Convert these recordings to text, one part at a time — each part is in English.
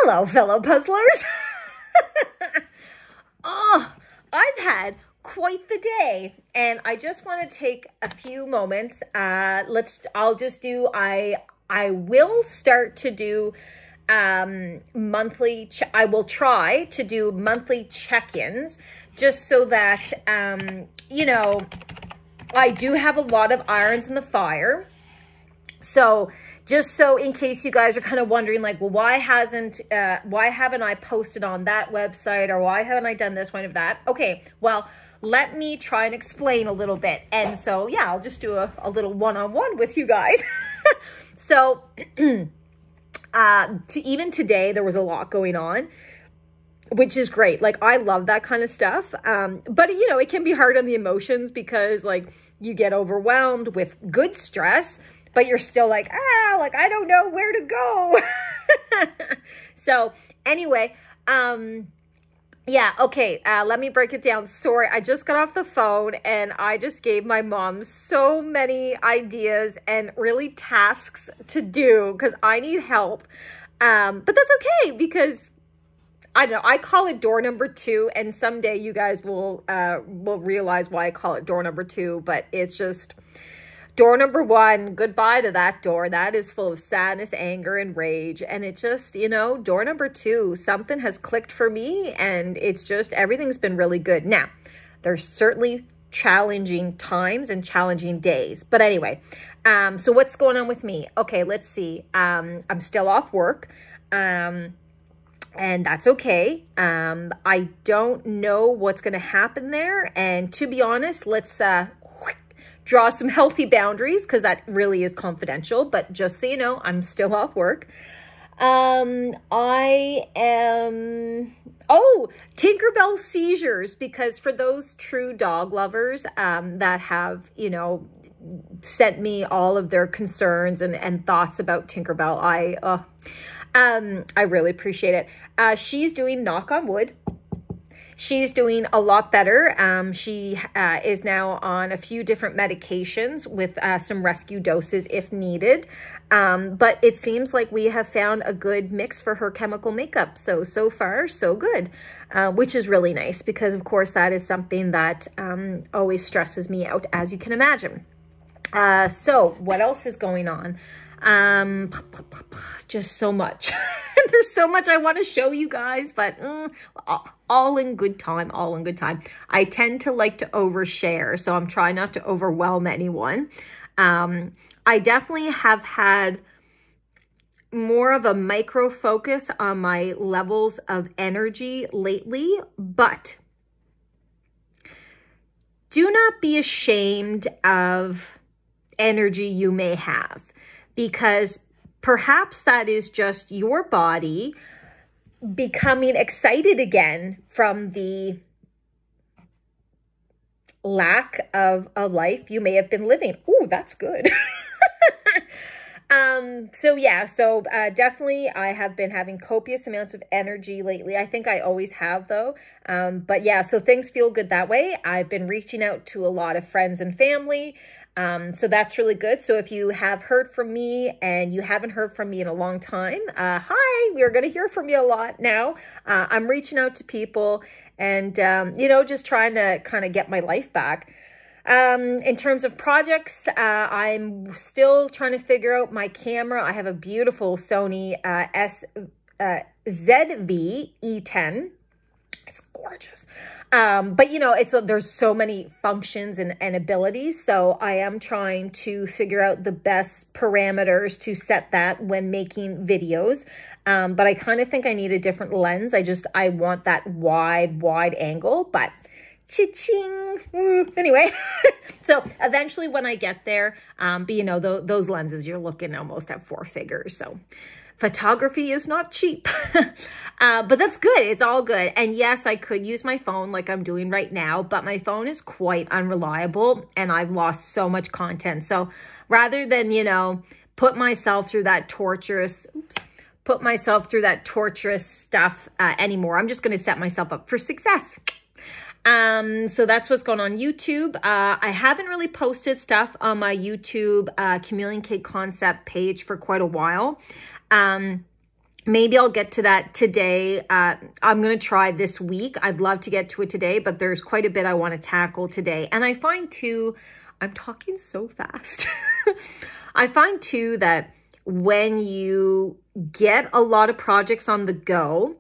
Hello, fellow puzzlers. Oh, I've had quite the day, and I just want to take a few moments. I will start to do monthly. I will try to do monthly check-ins, just so that you know, I do have a lot of irons in the fire. So just so in case you guys are kind of wondering, like, well, why haven't I posted on that website, or why haven't I done this, one of that? Okay, well, let me try and explain a little bit. And so, yeah, I'll just do a little one-on-one with you guys. So, even today, there was a lot going on, which is great. Like, I love that kind of stuff. But, you know, it can be hard on the emotions because, like, you get overwhelmed with good stress, but you're still like, I don't know where to go. So anyway, yeah, okay, let me break it down. Sorry, I just got off the phone and I just gave my mom so many ideas and really tasks to do because I need help. But that's okay because I don't know, I call it door number 2, and someday you guys will realize why I call it door number 2, but it's just door number 1, goodbye to that door. That is full of sadness, anger, and rage. And it just, you know, door number 2, something has clicked for me, and it's just, everything's been really good. Now, there's certainly challenging times and challenging days. But anyway, so what's going on with me? Okay, let's see. I'm still off work. And that's okay. I don't know what's going to happen there. And to be honest, let's draw some healthy boundaries because that really is confidential. But just so you know, I'm still off work. I am, Tinkerbell seizures, because for those true dog lovers that have, you know, sent me all of their concerns and thoughts about Tinkerbell, I really appreciate it. She's doing, knock on wood, she's doing a lot better. She is now on a few different medications with some rescue doses if needed. But it seems like we have found a good mix for her chemical makeup. So far, so good, which is really nice because, of course, that is something that always stresses me out, as you can imagine. So what else is going on? Just so much. There's so much I want to show you guys, but all in good time, all in good time. I tend to like to overshare, so I'm trying not to overwhelm anyone. I definitely have had more of a micro focus on my levels of energy lately, but do not be ashamed of energy you may have, because perhaps that is just your body becoming excited again from the lack of a life you may have been living. Ooh, that's good. So yeah, definitely I have been having copious amounts of energy lately. I think I always have though. But yeah, so things feel good that way. I've been reaching out to a lot of friends and family. So that's really good. So if you have heard from me and you haven't heard from me in a long time, hi, we're going to hear from you a lot now. I'm reaching out to people and, you know, just trying to kind of get my life back. In terms of projects, I'm still trying to figure out my camera. I have a beautiful Sony ZV E10. It's gorgeous. But you know, there's so many functions and abilities. So I am trying to figure out the best parameters to set that when making videos. But I kind of think I need a different lens. I want that wide angle, but cha-ching. Anyway, so eventually when I get there, but you know, those lenses, you're looking almost at 4 figures. So photography is not cheap, but that's good. It's all good. And yes, I could use my phone like I'm doing right now, but my phone is quite unreliable and I've lost so much content. So rather than, you know, put myself through that torturous stuff anymore, I'm just going to set myself up for success. So that's what's going on YouTube. I haven't really posted stuff on my YouTube Chameleon Cake Concept page for quite a while. maybe I'll get to that today. I'm going to try this week. I'd love to get to it today, but there's quite a bit I want to tackle today. And I find too, I'm talking so fast. I find too that when you get a lot of projects on the go,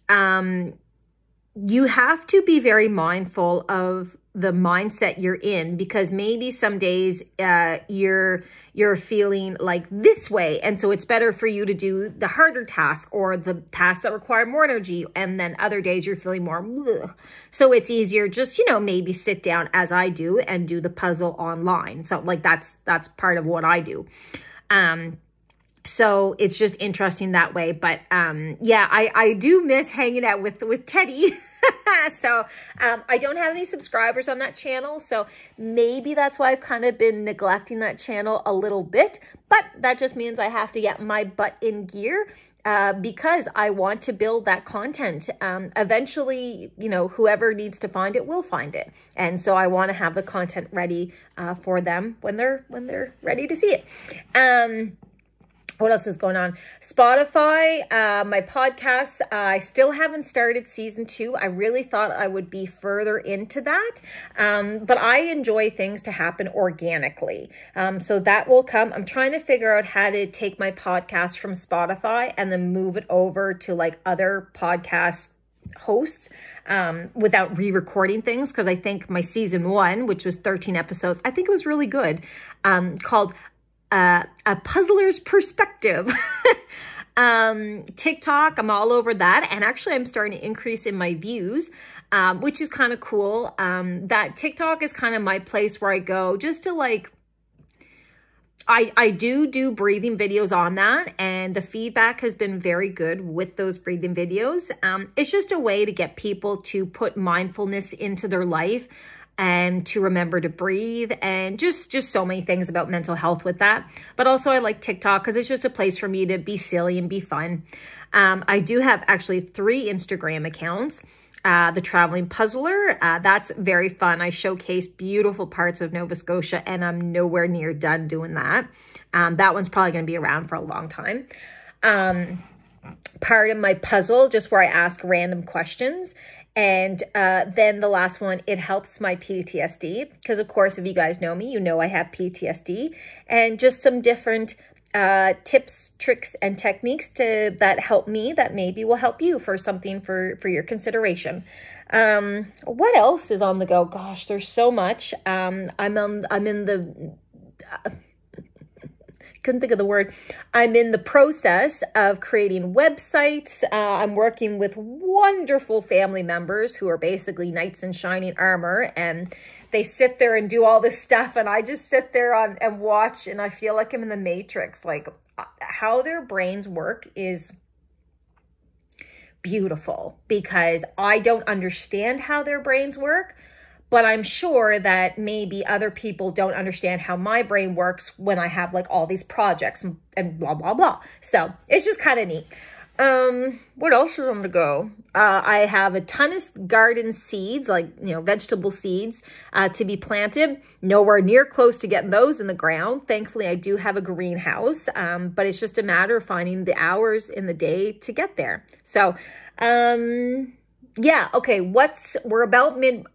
you have to be very mindful of the mindset you're in, because maybe some days you're feeling like this way, and so it's better for you to do the harder task or the tasks that require more energy, and then other days you're feeling more bleh. So it's easier just, you know, maybe sit down as I do and do the puzzle online. So like that's part of what I do. So it's just interesting that way. But yeah, I do miss hanging out with Teddy. So I don't have any subscribers on that channel, so maybe that's why I've kind of been neglecting that channel a little bit, but that just means I have to get my butt in gear because I want to build that content. Eventually, you know, whoever needs to find it will find it, and so I want to have the content ready for them when they're ready to see it. What else is going on? Spotify, my podcast, I still haven't started season 2. I really thought I would be further into that. But I enjoy things to happen organically. So that will come. I'm trying to figure out how to take my podcast from Spotify and then move it over to like other podcast hosts without re-recording things. Because I think my season 1, which was 13 episodes, I think it was really good, called A Puzzler's Perspective. TikTok, I'm all over that. And actually I'm starting to increase in my views, which is kind of cool. That TikTok is kind of my place where I go just to like, I do breathing videos on that, and the feedback has been very good with those breathing videos. It's just a way to get people to put mindfulness into their life and to remember to breathe, and just so many things about mental health with that. But also I like TikTok because it's just a place for me to be silly and be fun. I do have actually 3 Instagram accounts. The Traveling Puzzler, that's very fun. I showcase beautiful parts of Nova Scotia, and I'm nowhere near done doing that. That one's probably going to be around for a long time. Part of my puzzle, just where I ask random questions. And then the last one, it helps my PTSD, because of course, if you guys know me, you know I have PTSD, and just some different tips, tricks, and techniques that help me that maybe will help you for something for your consideration. What else is on the go? Gosh, there's so much. I'm in the couldn't think of the word. I'm in the process of creating websites. I'm working with wonderful family members who are basically knights in shining armor, and they sit there and do all this stuff, and I just sit there and watch, and I feel like I'm in the Matrix. Like, how their brains work is beautiful, because I don't understand how their brains work, but I'm sure that maybe other people don't understand how my brain works when I have like all these projects and blah, blah, blah. So it's just kind of neat. What else is on the go? I have a ton of garden seeds, like, you know, vegetable seeds, to be planted. Nowhere near close to getting those in the ground. Thankfully, I do have a greenhouse, but it's just a matter of finding the hours in the day to get there. So, yeah, okay,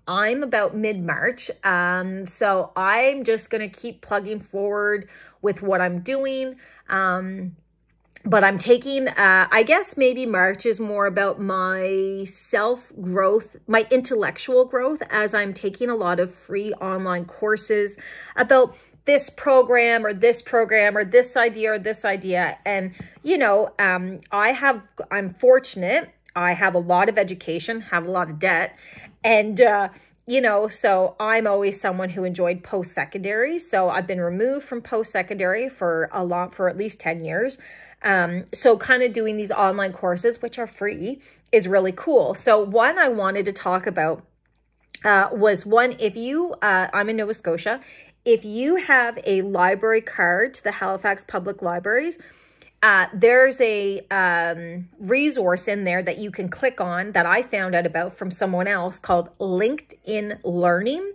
I'm about mid-March, so I'm just going to keep plugging forward with what I'm doing, but I'm taking, I guess maybe March is more about my self-growth, my intellectual growth, as I'm taking a lot of free online courses about this program or this program or this idea, and, you know, I'm fortunate. I have a lot of education, have a lot of debt, and, you know, so I'm always someone who enjoyed post-secondary. So I've been removed from post-secondary for at least 10 years. So kind of doing these online courses, which are free, is really cool. So one I wanted to talk about was one, if you, I'm in Nova Scotia, if you have a library card to the Halifax Public Libraries, there's a resource in there that you can click on that I found out about from someone else called LinkedIn Learning.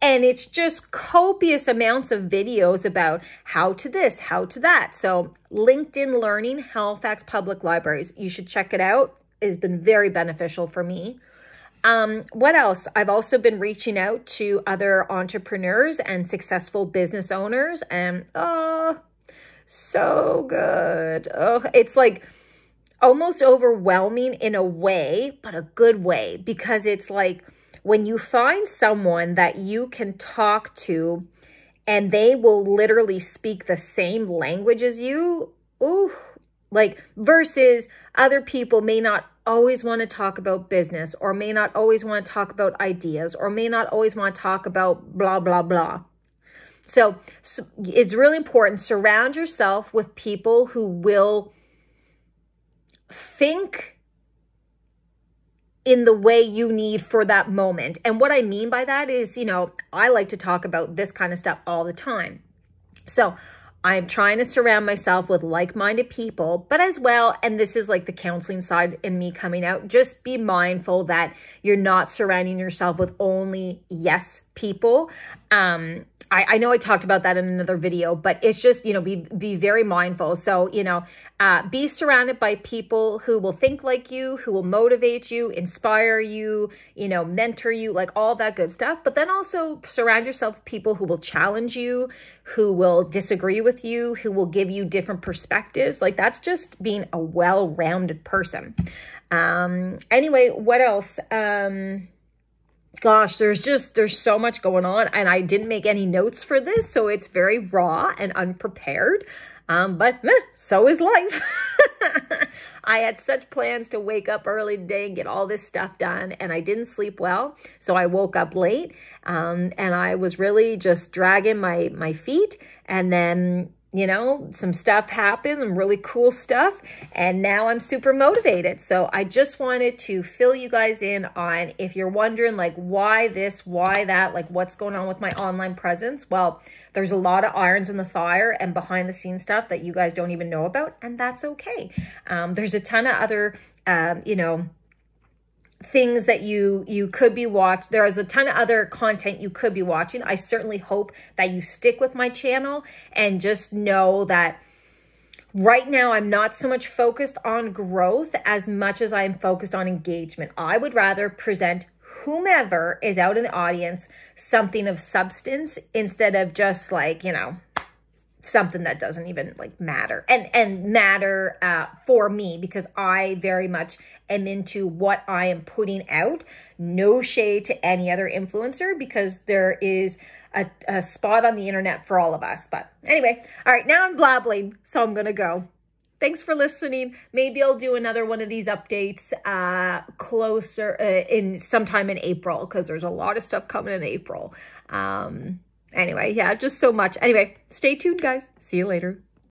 And it's just copious amounts of videos about how to this, how to that. So LinkedIn Learning, Halifax Public Libraries. You should check it out. It has been very beneficial for me. What else? I've also been reaching out to other entrepreneurs and successful business owners, and oh, so good. Oh, it's like almost overwhelming in a way, but a good way, because it's like when you find someone that you can talk to and they will literally speak the same language as you, ooh, like versus other people may not always want to talk about business, or may not always want to talk about ideas, or may not always want to talk about blah, blah, blah. So it's really important. Surround yourself with people who will think in the way you need for that moment. And what I mean by that is, you know, I like to talk about this kind of stuff all the time. So I'm trying to surround myself with like-minded people, but as well, and this is like the counseling side in me coming out, just be mindful that you're not surrounding yourself with only yes people. I know I talked about that in another video, but it's just, you know, be very mindful. So, you know, be surrounded by people who will think like you, who will motivate you, inspire you, you know, mentor you, like all that good stuff. But then also surround yourself with people who will challenge you, who will disagree with you, who will give you different perspectives. Like that's just being a well-rounded person. Anyway, what else? Gosh, there's so much going on, and I didn't make any notes for this, so it's very raw and unprepared. But so is life. I had such plans to wake up early today and get all this stuff done, and I didn't sleep well, so I woke up late, and I was really just dragging my feet, and then, you know, some stuff happened, some really cool stuff, and now I'm super motivated. So I just wanted to fill you guys in on, if you're wondering like why this, why that, like what's going on with my online presence. Well, there's a lot of irons in the fire and behind the scenes stuff that you guys don't even know about, and that's okay. There's a ton of other, you know, things that you could be watching. There is a ton of other content you could be watching. I certainly hope that you stick with my channel, and just know that right now I'm not so much focused on growth as much as I am focused on engagement. I would rather present whomever is out in the audience something of substance instead of just like, you know, something that doesn't even like matter and matter for me, because I very much am into what I am putting out. No shade to any other influencer, because there is a spot on the internet for all of us. But anyway, all right, now I'm blabbling, so I'm gonna go. Thanks for listening. Maybe I'll do another one of these updates closer in sometime in April, because there's a lot of stuff coming in April. Anyway, yeah, just so much. Anyway, stay tuned, guys. See you later.